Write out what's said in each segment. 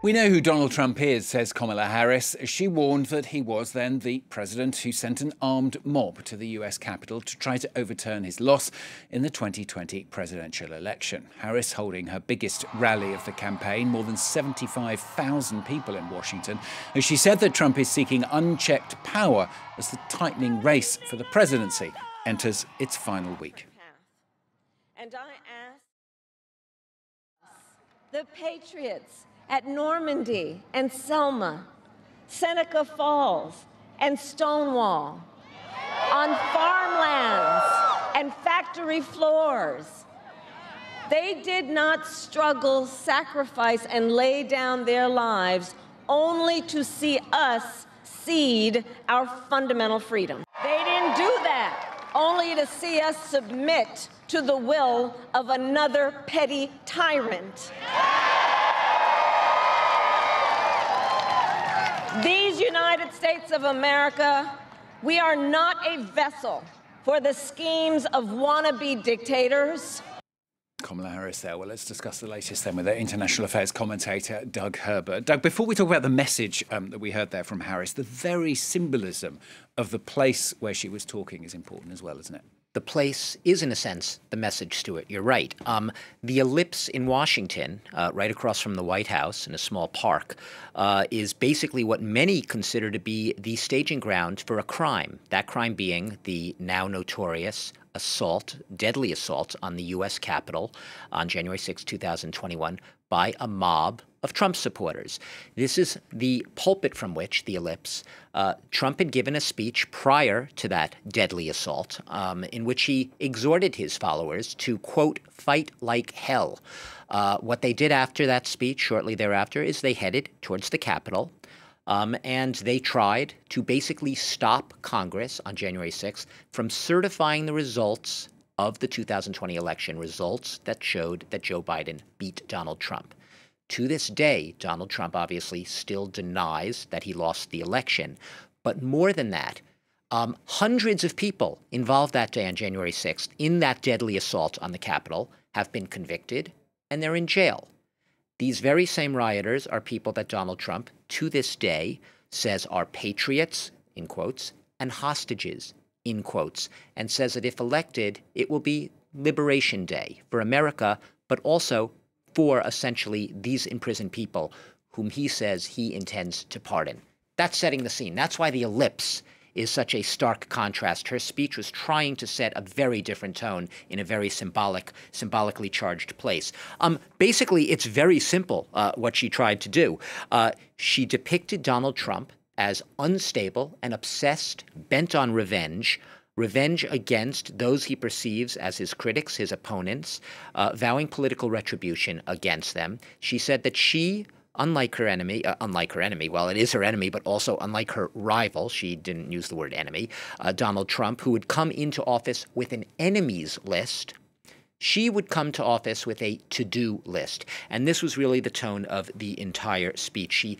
We know who Donald Trump is, says Kamala Harris. She warned that he was then the president who sent an armed mob to the US Capitol to try to overturn his loss in the 2020 presidential election. Harris holding her biggest rally of the campaign, more than 75,000 people in Washington, as she said that Trump is seeking unchecked power as the tightening race for the presidency enters its final week. And I ask the patriots at Normandy and Selma, Seneca Falls and Stonewall, on farmlands and factory floors. They did not struggle, sacrifice, and lay down their lives only to see us cede our fundamental freedom. They didn't do that only to see us submit to the will of another petty tyrant. These United States of America, we are not a vessel for the schemes of wannabe dictators. Kamala Harris there. Well, let's discuss the latest then with our international affairs commentator, Doug Herbert. Doug, before we talk about the message that we heard there from Harris, the very symbolism of the place where she was talking is important as well, isn't it? The place is, in a sense, the message, Stuart. You're right. The ellipse in Washington, right across from the White House in a small park, is basically what many consider to be the staging ground for a crime. That crime being the now notorious assault, deadly assault on the U.S. Capitol on January 6, 2021, by a mob of Trump supporters. This is the pulpit from which, the ellipse, Trump had given a speech prior to that deadly assault in which he exhorted his followers to, quote, fight like hell. What they did after that speech, shortly thereafter, is they headed towards the Capitol. And they tried to basically stop Congress on January 6th from certifying the results of the 2020 election, results that showed that Joe Biden beat Donald Trump. To this day, Donald Trump obviously still denies that he lost the election. But more than that, hundreds of people involved that day on January 6th in that deadly assault on the Capitol have been convicted, and they're in jail. These very same rioters are people that Donald Trump, to this day, says are patriots, in quotes, and hostages, in quotes, and says that if elected, it will be Liberation Day for America, but also for essentially these imprisoned people whom he says he intends to pardon. That's setting the scene. That's why the ellipse is such a stark contrast. Her speech was trying to set a very different tone in a very symbolically charged place. Basically, it's very simple what she tried to do. She depicted Donald Trump as unstable and obsessed, bent on revenge against those he perceives as his critics, his opponents, vowing political retribution against them. She said that she, unlike her enemy, well, it is her enemy, but also unlike her rival, she didn't use the word enemy, Donald Trump, who would come into office with an enemies list, she would come to office with a to-do list. And this was really the tone of the entire speech. She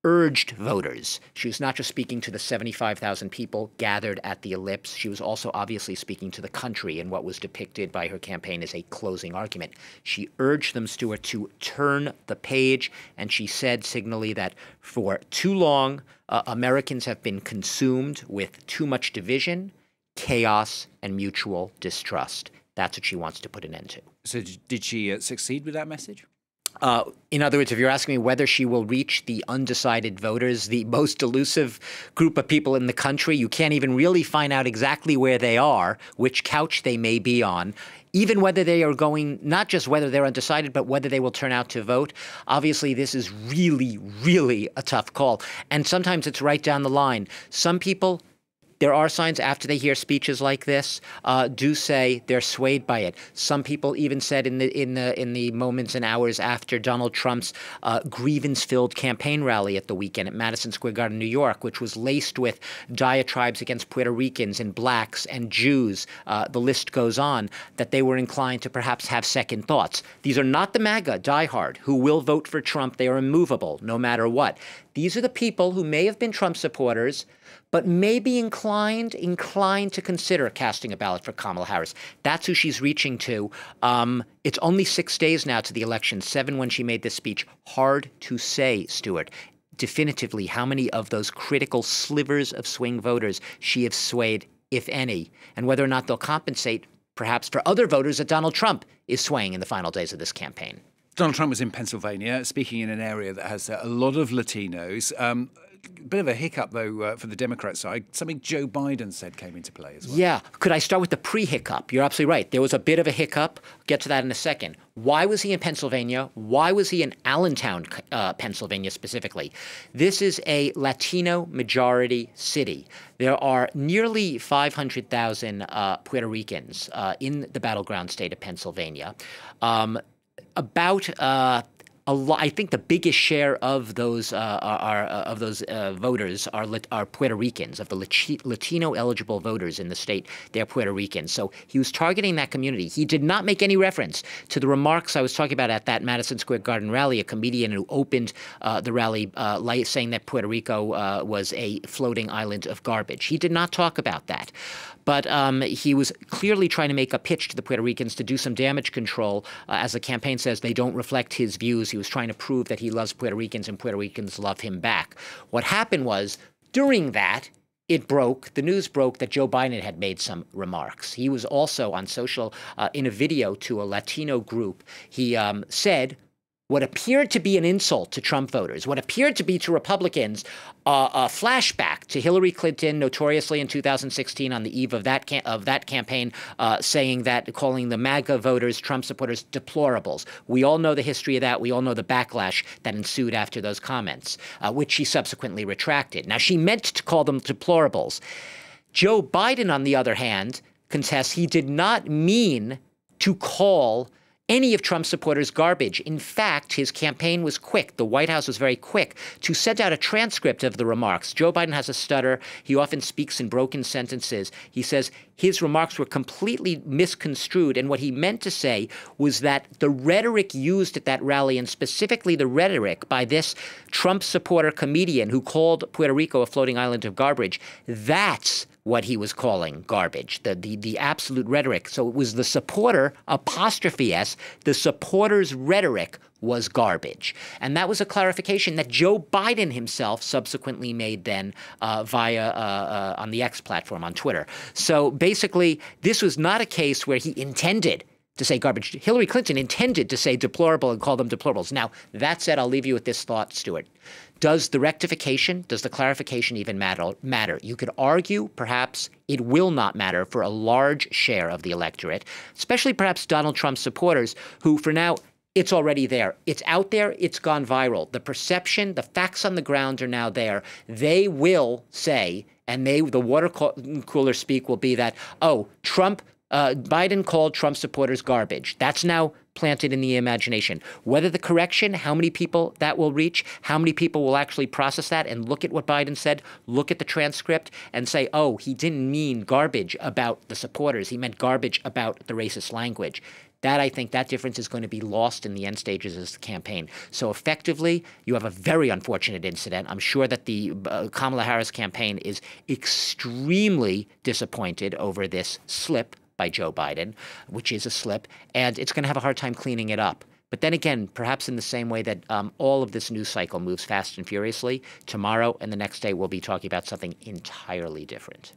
urged voters. She was not just speaking to the 75,000 people gathered at the ellipse. She was also obviously speaking to the country in what was depicted by her campaign as a closing argument. She urged them, Stuart, to turn the page, and she said signally that for too long, Americans have been consumed with too much division, chaos, and mutual distrust. That's what she wants to put an end to. So did she succeed with that message? In other words, if you're asking me whether she will reach the undecided voters, the most elusive group of people in the country, you can't even really find out exactly where they are, which couch they may be on, even whether they are going, not just whether they're undecided, but whether they will turn out to vote. Obviously, this is really, really a tough call. And sometimes it's right down the line. Some people, there are signs after they hear speeches like this, do say they're swayed by it. Some people even said in the moments and hours after Donald Trump's grievance-filled campaign rally at the weekend at Madison Square Garden, New York, which was laced with diatribes against Puerto Ricans and blacks and Jews, the list goes on, that they were inclined to perhaps have second thoughts. These are not the MAGA diehard who will vote for Trump. They are immovable no matter what. These are the people who may have been Trump supporters, but maybe inclined to consider casting a ballot for Kamala Harris. That's who she's reaching to. It's only 6 days now to the election, 7 when she made this speech. Hard to say, Stuart, definitively how many of those critical slivers of swing voters she has swayed, if any, and whether or not they'll compensate perhaps for other voters that Donald Trump is swaying in the final days of this campaign. Donald Trump was in Pennsylvania, speaking in an area that has a lot of Latinos. Bit of a hiccup, though, for the Democrat side. Something Joe Biden said came into play as well. Yeah. Could I start with the pre-hiccup? You're absolutely right. There was a bit of a hiccup. I'll get to that in a second. Why was he in Pennsylvania? Why was he in Allentown, Pennsylvania specifically? This is a Latino majority city. There are nearly 500,000 Puerto Ricans in the battleground state of Pennsylvania. I think the biggest share of those voters are Puerto Ricans. Of the Latino eligible voters in the state, they're Puerto Ricans. So he was targeting that community. He did not make any reference to the remarks I was talking about at that Madison Square Garden rally. A comedian who opened the rally saying that Puerto Rico was a floating island of garbage. He did not talk about that. But he was clearly trying to make a pitch to the Puerto Ricans to do some damage control. As the campaign says, they don't reflect his views. He was trying to prove that he loves Puerto Ricans and Puerto Ricans love him back. What happened was, during that, the news broke that Joe Biden had made some remarks. He was also on social, in a video to a Latino group. He said what appeared to be an insult to Trump voters, what appeared to be to Republicans, a flashback to Hillary Clinton, notoriously in 2016 on the eve of that campaign, calling the MAGA voters, Trump supporters, deplorables. We all know the history of that. We all know the backlash that ensued after those comments, which she subsequently retracted. Now, she meant to call them deplorables. Joe Biden, on the other hand, contests he did not mean to call any of Trump's supporters garbage. In fact, his campaign was quick. The White House was very quick to send out a transcript of the remarks. Joe Biden has a stutter. He often speaks in broken sentences. He says his remarks were completely misconstrued. And what he meant to say was that the rhetoric used at that rally, and specifically the rhetoric by this Trump supporter comedian who called Puerto Rico a floating island of garbage, that's what he was calling garbage, the absolute rhetoric. So it was the supporter, apostrophe S, the supporter's rhetoric was garbage. And that was a clarification that Joe Biden himself subsequently made then via on the X platform, on Twitter. So basically, this was not a case where he intended to say garbage. Hillary Clinton intended to say deplorable and call them deplorables. Now, that said, I'll leave you with this thought, Stuart. Does the rectification, does the clarification even matter? You could argue perhaps it will not matter for a large share of the electorate, especially perhaps Donald Trump supporters who, for now, it's already there. It's out there. It's gone viral. The perception, the facts on the ground are now there. They will say, and the water cooler speak will be that, oh, Biden called Trump supporters garbage. That's now planted in the imagination. Whether the correction, how many people that will reach, how many people will actually process that and look at what Biden said, look at the transcript and say, oh, he didn't mean garbage about the supporters. He meant garbage about the racist language. I think that difference is going to be lost in the end stages of the campaign. So effectively, you have a very unfortunate incident. I'm sure that the Kamala Harris campaign is extremely disappointed over this slip by Joe Biden, which is a slip, and it's going to have a hard time cleaning it up. But then again, perhaps in the same way that all of this news cycle moves fast and furiously, tomorrow and the next day we'll be talking about something entirely different.